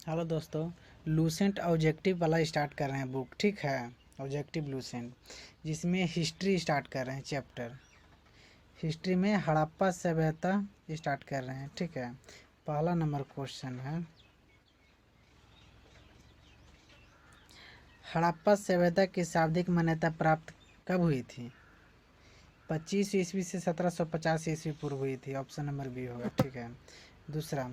Hello दोस्तों, Lucent objective वाला start कर रहे हैं बुक। ठीक है, ऑब्जेक्टिव लूसेंट, जिसमें हिस्ट्री स्टार्ट कर रहे हैं। चैप्टर हिस्ट्री में हड़प्पा सभ्यता स्टार्ट कर रहे हैं। ठीक है, पहला नंबर क्वेश्चन है, हड़प्पा सभ्यता की शाब्दिक मान्यता प्राप्त कब हुई थी? 25 ईस्वी से 1750 ईस्वी पूर्व हुई थी। ऑप्शन नंबर बी होगा। ठीक है, दूसरा,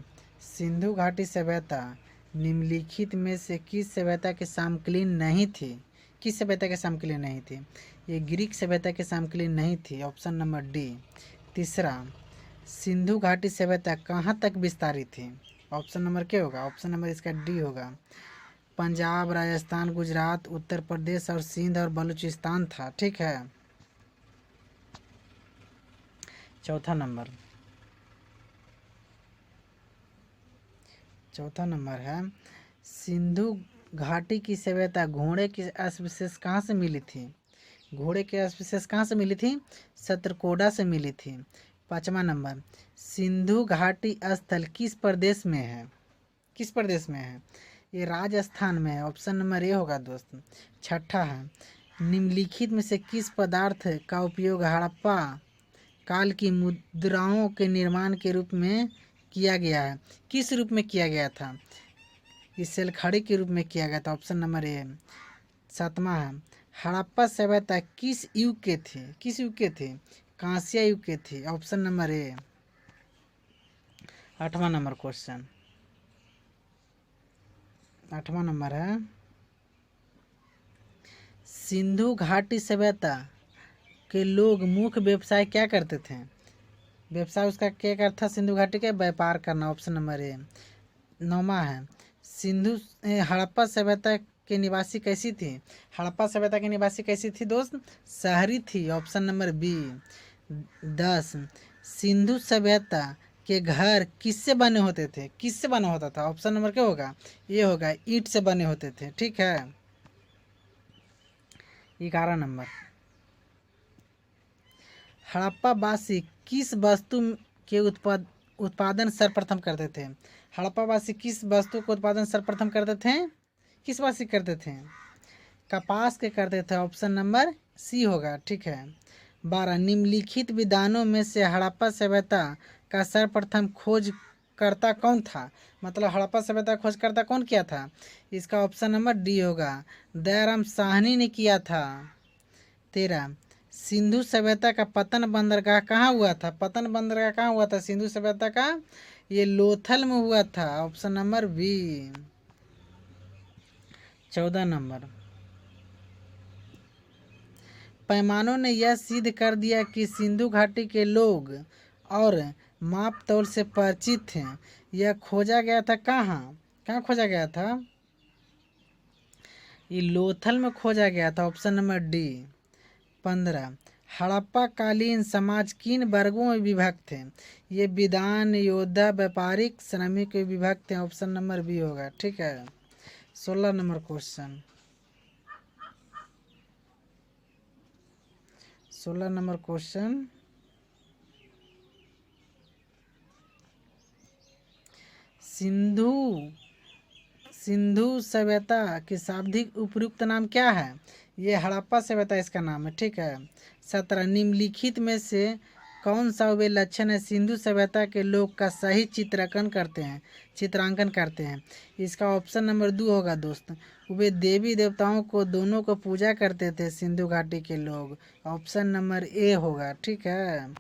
सिंधु घाटी सभ्यता निम्नलिखित में से किस सभ्यता के समकालीन नहीं थी? किस सभ्यता के समकालीन नहीं थी? ये ग्रीक सभ्यता के समकालीन नहीं थी। Option number D. तीसरा, सिंधु घाटी सभ्यता कहाँ तक विस्तारित थी? ऑप्शन नंबर क्या होगा? ऑप्शन नंबर इसका डी होगा। पंजाब, राजस्थान, गुजरात, उत्तर प्रदेश और सिंध और बलूचिस्तान था। ठीक है, चौथा नंबर है, सिंधु घाटी की सभ्यता घोड़े के अवशेष कहाँ से मिली थी? घोड़े के अवशेष कहाँ से मिली थी? सतरकोड़ा से मिली थी। पाँचवा नंबर, सिंधु घाटी स्थल किस प्रदेश में है? किस प्रदेश में है? ये राजस्थान में है। ऑप्शन नंबर ए होगा दोस्त। छठा है, निम्नलिखित में से किस पदार्थ का उपयोग हड़प्पा काल की मुद्राओं के निर्माण के रूप में किया गया है? किस रूप में किया गया था? इस सेलखड़ी के रूप में किया गया था। ऑप्शन नंबर ए। सातवां है, हड़प्पा सभ्यता किस युग के थे? किस युग के थे? कांस्य युग के थे। ऑप्शन नंबर ए। आठवां नंबर क्वेश्चन, आठवां नंबर है, सिंधु घाटी सभ्यता के लोग मुख्य व्यवसाय क्या करते थे? व्यवसाय उसका क्या करता था? सिंधु घाटी के व्यापार करना। ऑप्शन नंबर ए। नौवां है, हड़प्पा सभ्यता के निवासी कैसी थी? हड़प्पा सभ्यता की निवासी कैसी थी दोस्त? शहरी थी। Option number B. 10, सिंधु सभ्यता के घर किससे बने होते थे? किससे बना होता था? ऑप्शन नंबर क्या होगा? ये होगा, ईंट से बने होते थे। ठीक है, 11 नंबर, हड़प्पावासी किस वस्तु के उत्पादन सर्वप्रथम करते थे? हड़प्पावासी किस वस्तु को उत्पादन सर्वप्रथम करते थे? किस वासी करते थे? कपास के करते थे। ऑप्शन नंबर सी होगा। ठीक है, 12, निम्नलिखित विद्वानों में से हड़प्पा सभ्यता का सर्वप्रथम खोजकर्ता कौन था? मतलब हड़प्पा सभ्यता खोजकर्ता कौन किया था? इसका ऑप्शन नंबर डी होगा, दयाराम साहनी ने किया था। 13, सिंधु सभ्यता का पतन बंदरगाह कहाँ हुआ था? पतन बंदरगाह कहाँ हुआ था सिंधु सभ्यता का? ये लोथल में हुआ था। Option number B. 14 नंबर, पैमानों ने यह सिद्ध कर दिया कि सिंधु घाटी के लोग और माप तौल से परिचित थे। यह खोजा गया था कहाँ? कहाँ खोजा गया था? ये लोथल में खोजा गया था। Option number D. 15, हड़प्पा कालीन समाज किन वर्गों में विभक्त थे? ये विद्वान, योद्धा, व्यापारिक, श्रमिक में विभक्त थे। ऑप्शन नंबर बी होगा। ठीक है, 16 number question, 16 number question, Sindhu Sindhu सभ्यता की शाब्दिक उपयुक्त नाम क्या है? ये हड़प्पा सभ्यता इसका नाम है। ठीक है, 17, निम्नलिखित में से कौन सा वे लक्षण है सिंधु सभ्यता के लोग का सही चित्रांकन करते हैं? इसका ऑप्शन नंबर 2 होगा दोस्त। वे देवी देवताओं को दोनों को पूजा करते थे सिंधु घाटी के लोग। ऑप्शन नंबर ए होगा। ठीक है,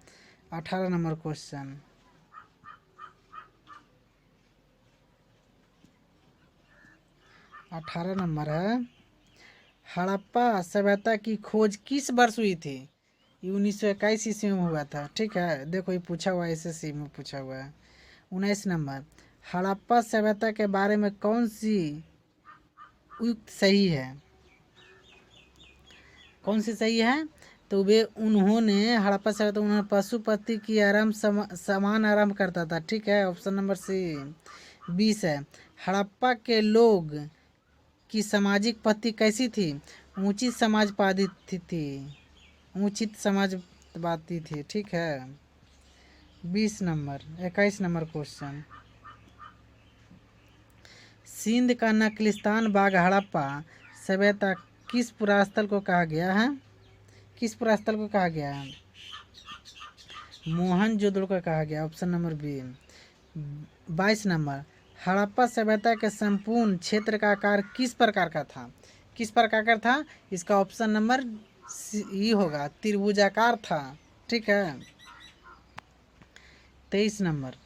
18 नंबर क्वेश्चन, 18 नंबर है, हड़प्पा सभ्यता की खोज किस वर्ष हुई थी? ये 1921 ईस्वी में हुआ था। ठीक है, देखो ये पूछा हुआ है, एसएससी में पूछा हुआ है। 19 नंबर, हड़प्पा सभ्यता के बारे में कौन सी युक्त सही है? कौन सी सही है? तो वे उन्होंने हड़प्पा सभ्यता उन्होंने पशुपति की समान आरंभ करता था। ठीक है, ऑप्शन नंबर सी। 20 है, हड़प्पा के लोग की सामाजिक पद्धति कैसी थी? ऊंची समाजवादी थी। उचित समाजवादी थी। ठीक है, 20 नंबर, 21 नंबर क्वेश्चन, सिंध का नखलिस्तान बाग हड़प्पा सभ्यता किस पुरास्थल को कहा गया है? किस पुरास्थल को कहा गया है? मोहनजोदड़ो का कहा गया, option number B. 22 number, Harappa सभ्यता के संपूर्ण क्षेत्र का आकार किस प्रकार का था? किस प्रकार का था? इसका ऑप्शन नंबर ई होगा, त्रिभुजाकार था। ठीक है। 23 नंबर,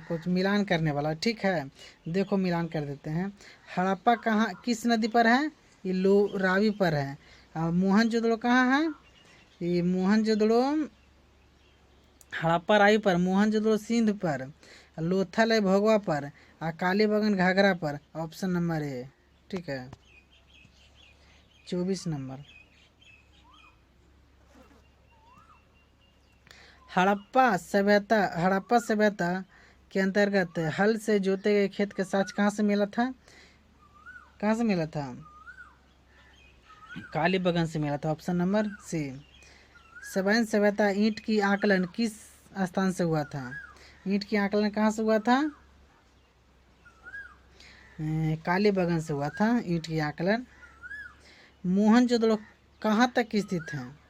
कुछ मिलान करने वाला। ठीक है, देखो मिलान कर देते हैं। हड़प्पा कहाँ किस नदी पर है? ये रावी पर है। और मोहनजोदड़ो कहाँ है? ये मोहनजोदड़ो हड़प्पा रावी पर, मोहनजोदड़ो सिंध पर, लोथल है भोगवा पर, और कालीबंगन घाघरा पर, ऑप्शन नंबर ए। ठीक है। 24 नंबर, हड़प्पा सभ्यता के अंतर्गत हल से जोते गए खेत के साथ कहाँ से मिला था? कहाँ से मिला था? कालीबंगन से मिला था, ऑप्शन नंबर सी। सबाइन सभ्यता ईंट की आकलन किस स्थान से हुआ था? ईंट की आकलन कहाँ से हुआ था? कालीबंगन से हुआ था ईंट की आकलन। मोहनजोदड़ो कहाँ तक स्थित है?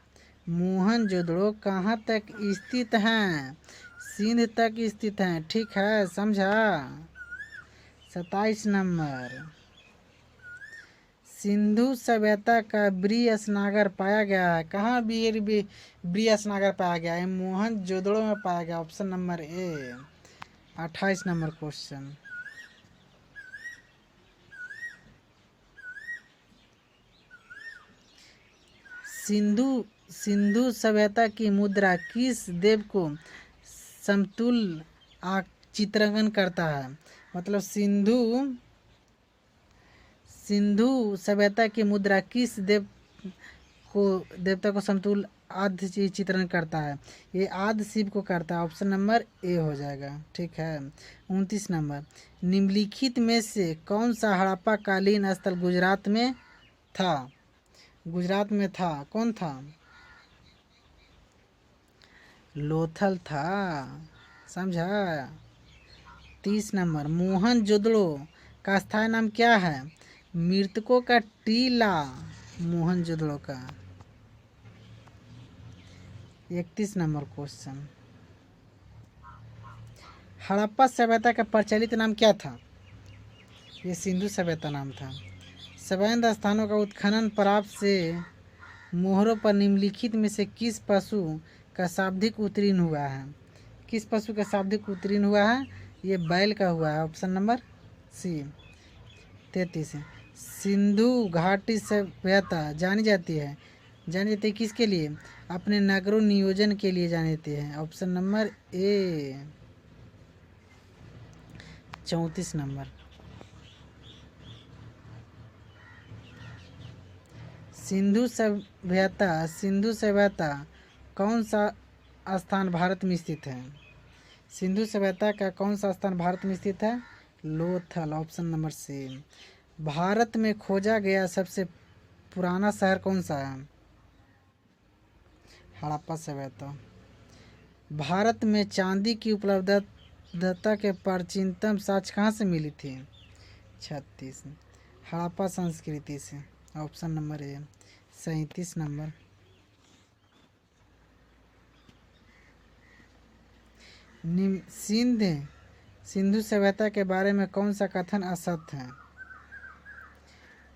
मोहनजोदड़ो कहाँ तक स्थित हैं? सिंध तक स्थित हैं। ठीक है, समझा। 27 नंबर, सिंधु सभ्यता का ब्रियस्नागर पाया गया है। कहाँ ब्रियस्नागर पाया गया है? मोहनजोदड़ो में पाया गया, ऑप्शन नंबर ए। 28 नंबर क्वेश्चन, सिंधु सभ्यता की मुद्रा किस देव को समतुल्य चित्रांकन करता है? मतलब सिंधु सभ्यता की मुद्रा किस देवता को समतुल्य आद्य चित्रण करता है? ये आद्य शिव को करता है, ऑप्शन नंबर ए हो जाएगा। ठीक है। 29 नंबर, निम्नलिखित में से कौन सा हड़प्पा कालीन स्थल गुजरात में था? गुजरात में था, कौन था? लोथल था, समझा। 30 नंबर, मोहनजोदड़ो का स्थायी नाम क्या है? मृतकों का टीला, मोहनजोदड़ो का। 31 नंबर क्वेश्चन, हड़प्पा सभ्यता का प्रचलित नाम क्या था? ये सिंधु सभ्यता नाम था। सवैंध स्थानों का उत्खनन प्राप्त से मोहरों पर निम्नलिखित में से किस पशु का शाब्दिक उत्कीर्ण हुआ है? किस पशु का शाब्दिक उत्कीर्ण हुआ है? ये बैल का हुआ है, ऑप्शन नंबर सी। 33, सिंधु घाटी सभ्यता जानी जाती है किसके लिए? अपने नगरों नियोजन के लिए जानी जाती है, ऑप्शन नंबर ए। 34 नंबर, सिंधु सभ्यता कौन सा स्थान भारत में स्थित है? सिंधु सभ्यता का कौन सा स्थान भारत में स्थित है? Lothal, option number C. Bharat में खोजा गया सबसे पुराना शहर कौन सा है? हड़प्पा सभ्यता। भारत में चांदी की उपलब्धता के प्राचीनतम साक्ष्य कहाँ से मिली थी? 36, हड़प्पा संस्कृति से, ऑप्शन नंबर ए। 37 नंबर, सिंधु सभ्यता के बारे में कौन सा कथन असत्य है?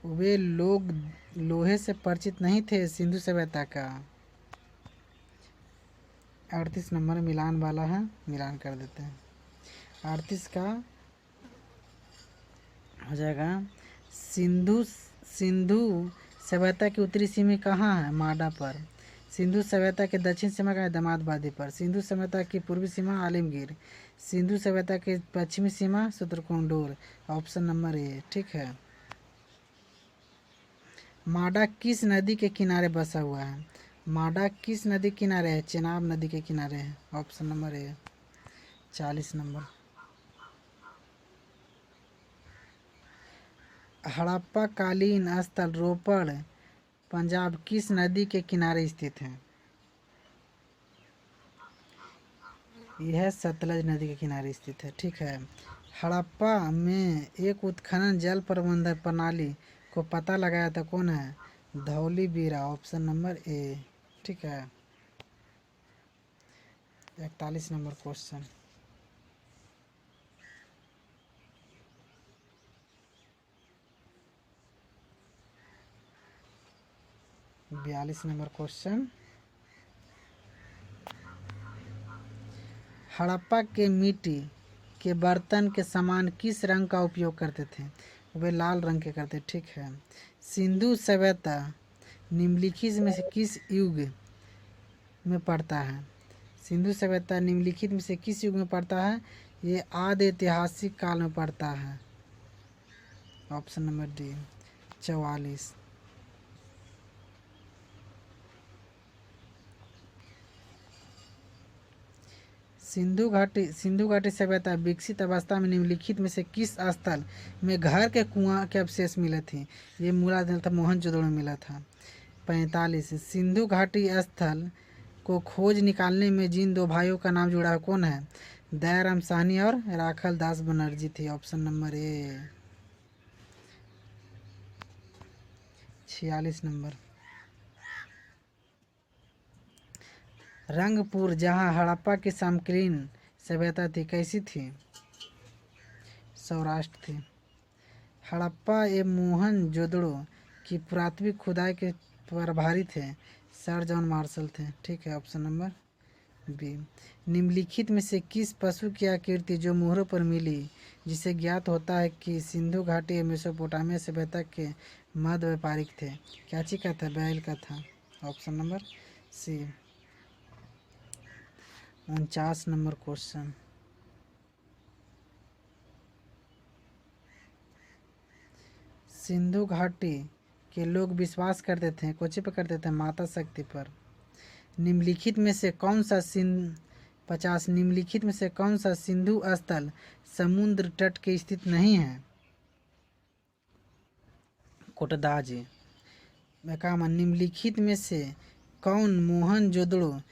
वे लोग लोहे से परिचित नहीं थे सिंधु सभ्यता का। 38 नंबर मिलान वाला है, मिलान कर देते हैं। 38 का हो जाएगा, सिंधु सभ्यता की उत्तरी सीमा कहाँ है? माडा पर। सिंधु सभ्यता के दक्षिण सीमा का है दामाद वादी पर। सिंधु सभ्यता की पूर्वी सीमा आलिमगीर। सिंधु सभ्यता की पश्चिमी सीमा सूत्रकोंडोर, ऑप्शन नंबर ए। ठीक है। माडा किस नदी के किनारे बसा हुआ है? माडा किस नदी के किनारे है? चेनाब नदी के किनारे है, ऑप्शन नंबर ए। 40 नंबर, हड़प्पा कालीन स्थल रोपड़ पंजाब किस नदी के किनारे स्थित है? यह सतलज नदी के किनारे स्थित है। ठीक है। हड़प्पा में एक उत्खनन जल प्रबंधन प्रणाली को पता लगाया था कौन है? धौलीबीरा, ऑप्शन नंबर ए। ठीक है। 41 नंबर क्वेश्चन। बयालीस नंबर क्वेश्चन। हड़प्पा के मिट्टी के बर्तन के समान किस रंग का उपयोग करते थे? वे लाल रंग के करते। ठीक है। सिंधु सभ्यता निम्नलिखित में से किस युग में पड़ता है? सिंधु सभ्यता निम्नलिखित में से किस युग में पड़ता है? ये आदि ऐतिहासिक काल में पड़ता है। Option number D 44। सिंधु घाटी सभ्यता विकसित अवस्था में निम्नलिखित में से किस स्थल में घर के कुआं के अवशेष मिले थे? ये मूलाधार था मोहनजोदड़ो में मिला था। 45। सिंधु घाटी स्थल को खोज निकालने में जिन दो भाइयों का नाम जुड़ा है कौन है? दयाराम साहनी और राखल दास बनर्जी थे। ऑप्शन नंबर ए। 46 नंबर। रंगपुर जहां हड़प्पा की समकालीन सभ्यता थी कैसी थी? सौराष्ट्र थी। हड़प्पा एवं मोहनजोदड़ो की पुरातत्विक खुदाई के प्रभारी थे सर जॉन मार्शल थे। ठीक है। Option number B. निम्नलिखित में से किस पशु की आकृति जो मोहरों पर मिली जिसे ज्ञात होता है कि सिंधु घाटी मेसोपोटामिया सभ्यता के मध्य व्यापारिक थे? क्या चीज का था? बैल का था। Option number C. 49 number question. Sindhu घाटी के लोग विश्वास करते थे कोची पर करते थे? माता शक्ति पर। निम्नलिखित में से कौन सा 50 निम्नलिखित में से कौन सा सिंधु स्थल समुद्र तट के स्थित नहीं है? कोटदाजी। बेकामा निम्नलिखित में से कौन मोहनजोदड़ो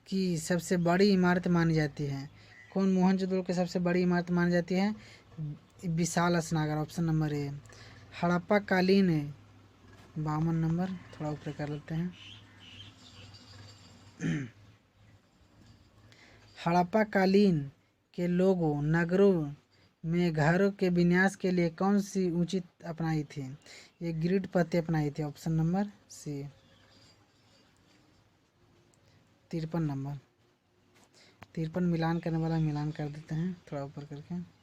की सबसे बड़ी इमारत मानी जाती है? कौन मोहनजोदड़ो की सबसे बड़ी इमारत मानी जाती है? विशाल स्नागर। Option number A. हड़प्पा कालीन 52 नंबर, थोड़ा ऊपर कर लेते हैं। हड़प्पा कालीन के लोगों नगरों में घरों के विन्यास के लिए कौन सी ऊंची अपनाई थी? ये ग्रिड पत्ती अपनाई थी। Option number C. 53 नंबर। 53 मिलान करने वाला मिलान कर देते हैं थोड़ा ऊपर करके।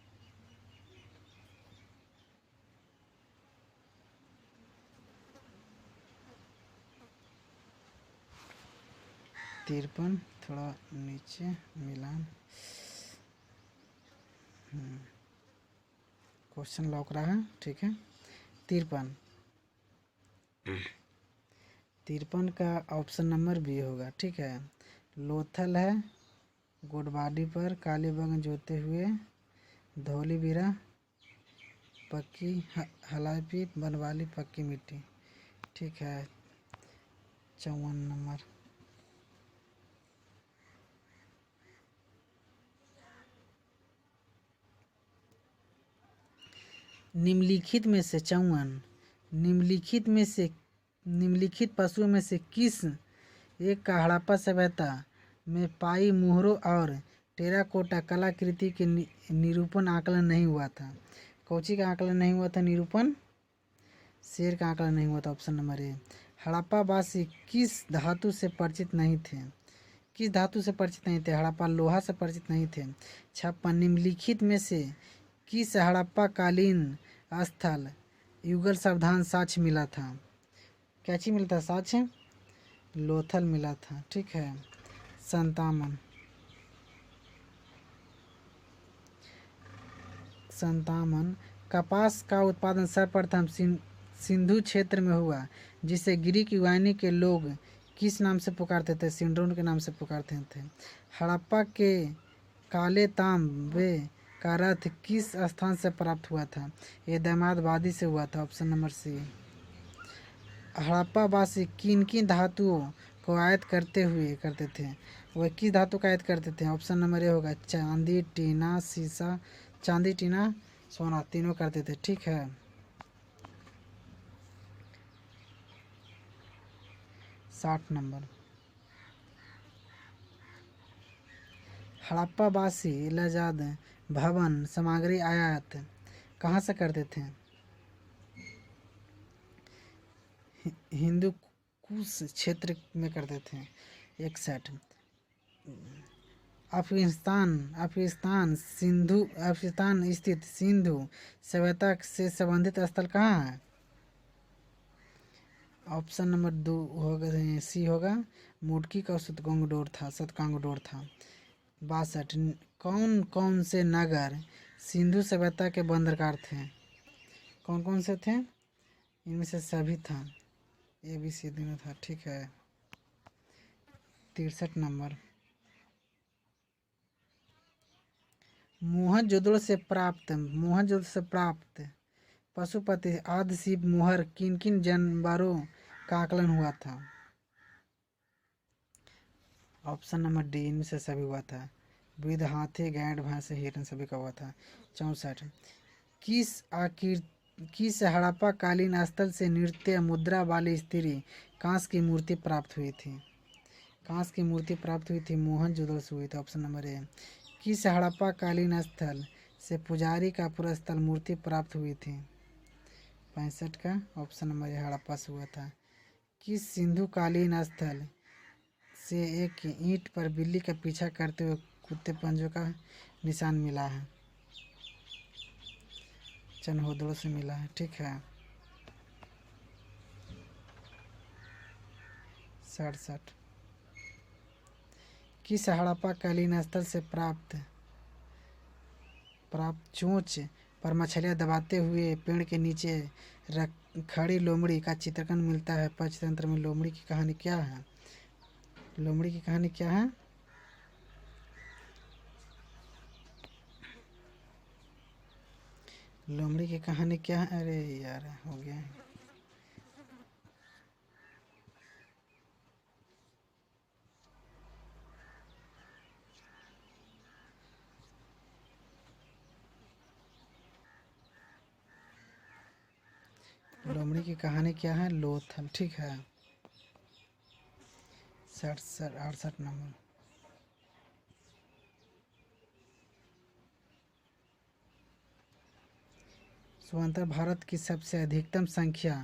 53 थोड़ा नीचे मिलान। क्वेश्चन लौक रहा है। ठीक है। 53 का ऑप्शन नंबर बी होगा। ठीक है। लोथल है गोडबाडी पर कालीबंग जोते हुए, धौलीबीरा पक्की हलापी बनवाली पक्की मिट्टी। ठीक है। 54 नंबर। निम्नलिखित में से 54 निम्नलिखित पशुओं में से किस एक का हड़प्पा सभ्यता में पाई मोहरों और टेराकोटा कलाकृति के निरूपण आकलन नहीं हुआ था? कौची का आकलन नहीं हुआ था? निरूपण। शेर का आकलन नहीं हुआ था। Option number A. हड़प्पा वासी किस धातु से परिचित नहीं थे? किस धातु से परिचित नहीं थे? हड़प्पा लोहा से परिचित नहीं थे। 56 निम्नलिखित में से किस हड़प्पा कालीन स्थल युगल सावधान साक्ष्य मिला था? क्या चीज मिला था साक्ष्य? लोथल मिला था। ठीक है। 57 कपास का उत्पादन सर्वप्रथम सिंधु क्षेत्र में हुआ जिसे ग्रीक यूनानी के लोग किस नाम से पुकारते थे? सिंड्रोन के नाम से पुकारते थे। हड़प्पा के काले तांबे का रथ किस स्थान से प्राप्त हुआ था? ये दामाद वादी से हुआ था। ऑप्शन नंबर सी। हड़प्पा वासी किन किन धातुओं को आयात करते थे? वह किस धातु का आयात करते थे? ऑप्शन नंबर ए होगा चांदी, टीना, सीसा, चांदी, टीना, सोना, तीनों करते थे। ठीक है। 60 नंबर, हड़प्पावासी इलाहाबाद भवन सामग्री आयात कहाँ से करते थे? हिंदू कुश क्षेत्र में करते थे। 61, अफगानिस्तान स्थित सिंधु सभ्यता से संबंधित स्थल कहाँ है? ऑप्शन नंबर 2 होगा, सी होगा मुडकी का सतकांगडोर था। 62, कौन कौन से नगर सिंधु सभ्यता के बंदरगाह थे? कौन कौन से थे? इनमें से सभी था, ए बी सी डी में था। ठीक है। 63 नंबर, मोहनजोदड़ो से प्राप्त पशुपति आदि शिव मोहर किन किन जानवरों का आकलन हुआ था? ऑप्शन नंबर डी, इनमें से सभी हुआ था। गिद्ध, हाथी, गैंड, भैंस, हिरन, सभी का हुआ था। 64, किस हड़प्पा कालीन स्थल से नृत्य मुद्रा वाली स्त्री कांस की मूर्ति प्राप्त हुई थी? कांस की मूर्ति प्राप्त हुई थी मोहनजोदड़ो से हुई थी। ऑप्शन नंबर ए। किस हड़प्पा कालीन स्थल से पुजारी का पुरस्थल मूर्ति प्राप्त हुई थी? 65 का ऑप्शन नंबर ए, हड़प्पा से हुआ था। किस सिंधु कालीन स्थल से एक ईंट पर बिल्ली का पीछा करते हुए कुत्ते पंजों का निशान मिला है? चनहोदड़ो से मिला है। ठीक है। 67, किस हड़प्पा कालीन स्थल से प्राप्त चोंच पर मछलियाँ दबाते हुए पेड़ के नीचे खड़ी लोमड़ी का चित्रकन मिलता है? पंचतंत्र में लोमड़ी की कहानी क्या है? लोमड़ी की कहानी क्या है? लोमड़ी की कहानी क्या है? अरे यार हो गया है। लोमड़ी की कहानी क्या है? लोथल। ठीक है। 68 नंबर, स्वतंत्र भारत की सबसे अधिकतम संख्या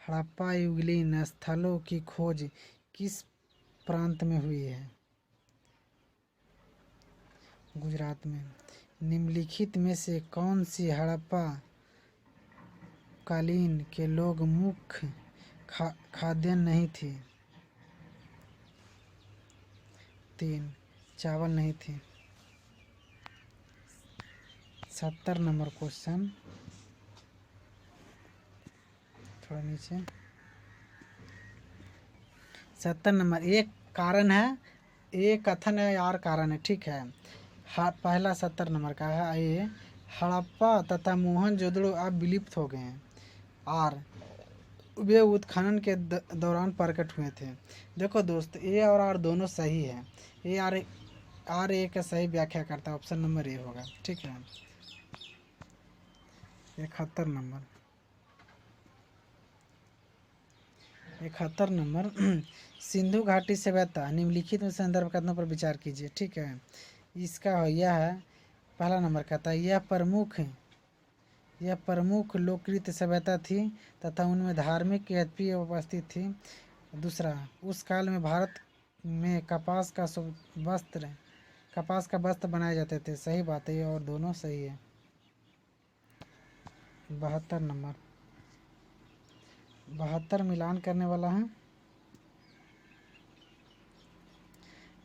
हड़प्पा युगीन स्थलों की खोज किस प्रांत में हुई है? गुजरात में। निम्नलिखित में से कौन सी हड़प्पा कालीन के लोग मुख्य खाद्यान्न नहीं थी? 3, चावल नहीं थी। 70 नंबर क्वेश्चन, थोड़ा नीचे। 70 नंबर, एक कारण है, एक कथन है, यार कारण है। ठीक है। पहला 70 नंबर का है ये, हड़प्पा तथा मोहनजोदड़ो अब विलुप्त हो गए हैं और वे उत्खनन के दौरान प्रकट हुए थे। देखो दोस्त, ए और आर दोनों सही है। ए आर ए का सही व्याख्या करता है, ऑप्शन नंबर ए होगा। ठीक है। 71 नंबर, 71 नंबर, सिंधु घाटी सभ्यता निम्नलिखित में संदर्भ कथनों पर विचार कीजिए। ठीक है। इसका यह है, पहला नंबर कहता है यह प्रमुख लोककृत सभ्यता थी तथा उनमें धार्मिक यद्यपि उपस्थित थी। दूसरा, उस काल में भारत में कपास का वस्त्र बनाए जाते थे। सही बात है ये, और दोनों सही है। 72 नंबर, 72 मिलान करने वाला है।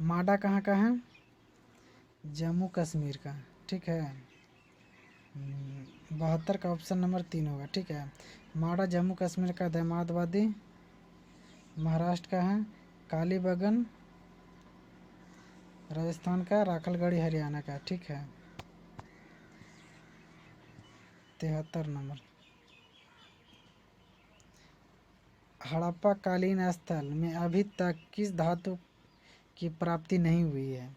माडा कहाँ का है? जम्मू कश्मीर का। ठीक है। 72 का ऑप्शन नंबर 3 होगा। ठीक है। माडा जम्मू कश्मीर का, दमादवादी महाराष्ट्र का है, कालीबंगन राजस्थान का, राखलगढ़ी हरियाणा का। ठीक है। 73 नंबर, हड़प्पा कालीन स्थल में अभी तक किस धातु की प्राप्ति नहीं हुई है।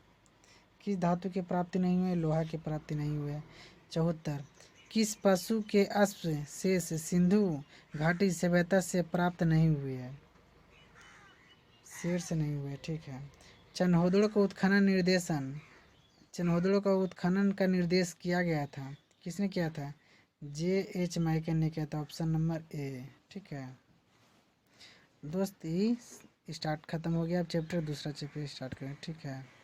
किस धातु की प्राप्ति नहीं हुई है? लोहा की प्राप्ति नहीं हुई है। 74 किस पशु के अवशेष सिंधु घाटी सभ्यता से प्राप्त नहीं हुए है? शेर से नहीं हुए। ठीक है। चन्होदड़ो का उत्खनन का निर्देश किया गया था। किसने किया था? J.H. माइकन ने किया था। ऑप्शन नंबर ए। ठीक है दोस्त, ये स्टार्ट खत्म हो गया। अब चैप्टर दूसरा चैप्टर स्टार्ट करें। ठीक है।